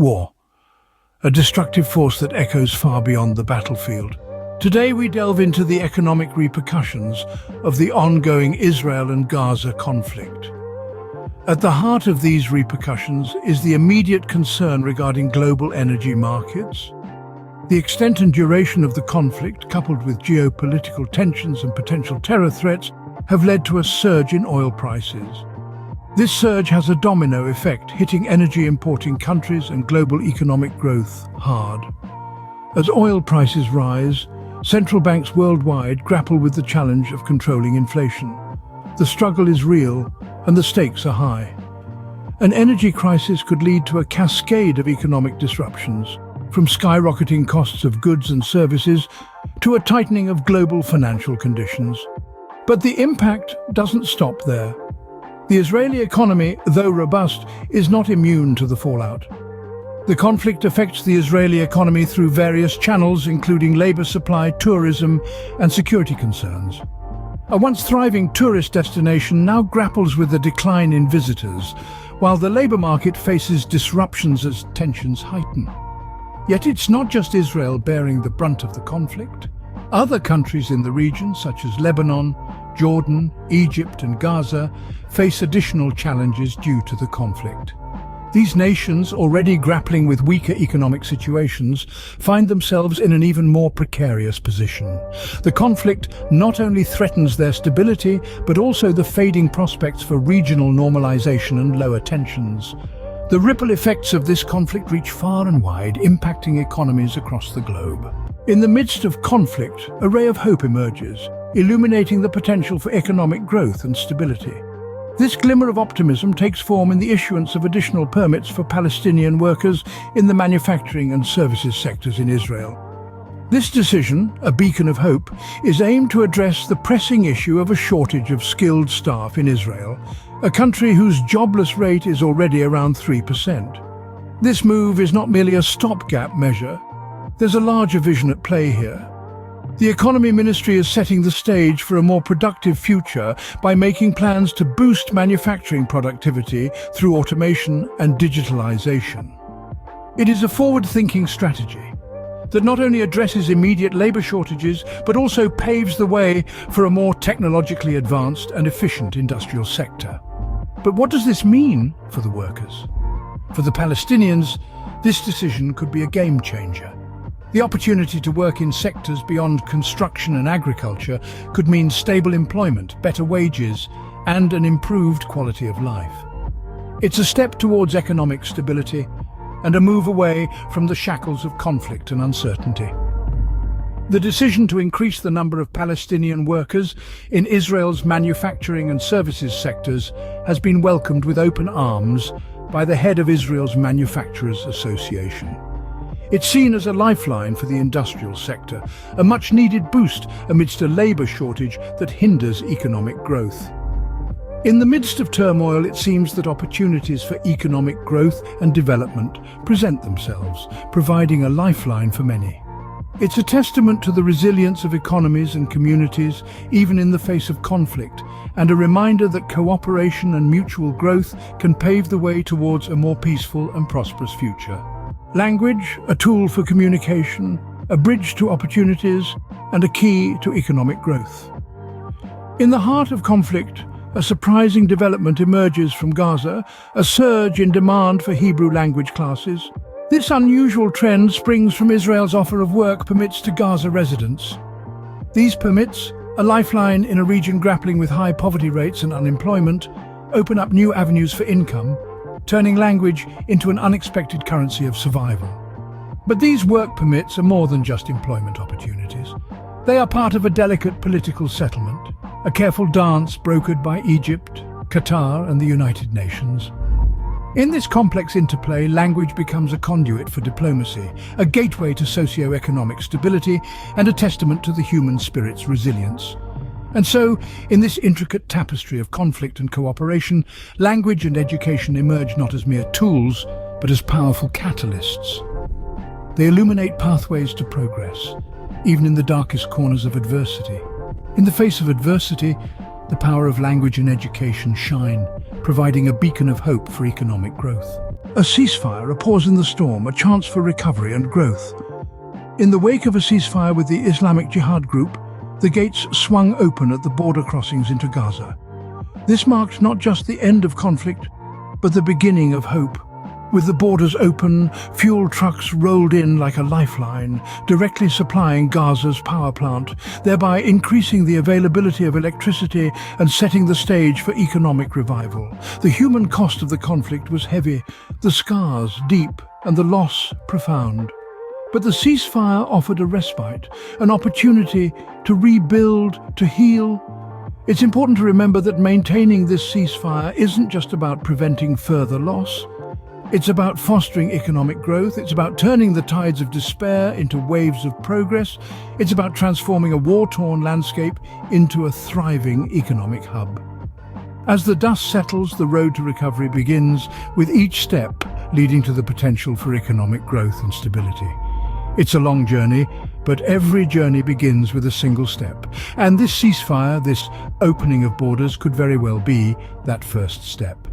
War, a destructive force that echoes far beyond the battlefield. Today we delve into the economic repercussions of the ongoing Israel and Gaza conflict. At the heart of these repercussions is the immediate concern regarding global energy markets. The extent and duration of the conflict, coupled with geopolitical tensions and potential terror threats, have led to a surge in oil prices. This surge has a domino effect, hitting energy-importing countries and global economic growth hard. As oil prices rise, central banks worldwide grapple with the challenge of controlling inflation. The struggle is real, and the stakes are high. An energy crisis could lead to a cascade of economic disruptions, from skyrocketing costs of goods and services to a tightening of global financial conditions. But the impact doesn't stop there. The Israeli economy, though robust, is not immune to the fallout. The conflict affects the Israeli economy through various channels, including labor supply, tourism, and security concerns. A once thriving tourist destination now grapples with a decline in visitors, while the labor market faces disruptions as tensions heighten. Yet it's not just Israel bearing the brunt of the conflict. Other countries in the region, such as Lebanon, Jordan, Egypt, and Gaza, face additional challenges due to the conflict. These nations, already grappling with weaker economic situations, find themselves in an even more precarious position. The conflict not only threatens their stability, but also the fading prospects for regional normalization and lower tensions. The ripple effects of this conflict reach far and wide, impacting economies across the globe. In the midst of conflict, a ray of hope emerges, illuminating the potential for economic growth and stability. This glimmer of optimism takes form in the issuance of additional permits for Palestinian workers in the manufacturing and services sectors in Israel. This decision, a beacon of hope, is aimed to address the pressing issue of a shortage of skilled staff in Israel, a country whose jobless rate is already around 3%. This move is not merely a stopgap measure. There's a larger vision at play here. The Economy Ministry is setting the stage for a more productive future by making plans to boost manufacturing productivity through automation and digitalization. It is a forward-thinking strategy that not only addresses immediate labor shortages, but also paves the way for a more technologically advanced and efficient industrial sector. But what does this mean for the workers? For the Palestinians, this decision could be a game changer. The opportunity to work in sectors beyond construction and agriculture could mean stable employment, better wages, and an improved quality of life. It's a step towards economic stability and a move away from the shackles of conflict and uncertainty. The decision to increase the number of Palestinian workers in Israel's manufacturing and services sectors has been welcomed with open arms by the head of Israel's Manufacturers Association. It's seen as a lifeline for the industrial sector, a much-needed boost amidst a labor shortage that hinders economic growth. In the midst of turmoil, it seems that opportunities for economic growth and development present themselves, providing a lifeline for many. It's a testament to the resilience of economies and communities, even in the face of conflict, and a reminder that cooperation and mutual growth can pave the way towards a more peaceful and prosperous future. Language, a tool for communication, a bridge to opportunities, and a key to economic growth. In the heart of conflict, a surprising development emerges from Gaza, a surge in demand for Hebrew language classes. This unusual trend springs from Israel's offer of work permits to Gaza residents. These permits, a lifeline in a region grappling with high poverty rates and unemployment, open up new avenues for income, turning language into an unexpected currency of survival. But these work permits are more than just employment opportunities. They are part of a delicate political settlement, a careful dance brokered by Egypt, Qatar, and the United Nations. In this complex interplay, language becomes a conduit for diplomacy, a gateway to socio-economic stability, and a testament to the human spirit's resilience. And so, in this intricate tapestry of conflict and cooperation, language and education emerge not as mere tools, but as powerful catalysts. They illuminate pathways to progress, even in the darkest corners of adversity. In the face of adversity, the power of language and education shine, providing a beacon of hope for economic growth. A ceasefire, a pause in the storm, a chance for recovery and growth. In the wake of a ceasefire with the Islamic Jihad group, the gates swung open at the border crossings into Gaza. This marked not just the end of conflict, but the beginning of hope. With the borders open, fuel trucks rolled in like a lifeline, directly supplying Gaza's power plant, thereby increasing the availability of electricity and setting the stage for economic revival. The human cost of the conflict was heavy, the scars deep, and the loss profound. But the ceasefire offered a respite, an opportunity to rebuild, to heal. It's important to remember that maintaining this ceasefire isn't just about preventing further loss. It's about fostering economic growth. It's about turning the tides of despair into waves of progress. It's about transforming a war-torn landscape into a thriving economic hub. As the dust settles, the road to recovery begins, with each step leading to the potential for economic growth and stability. It's a long journey, but every journey begins with a single step. And this ceasefire, this opening of borders, could very well be that first step.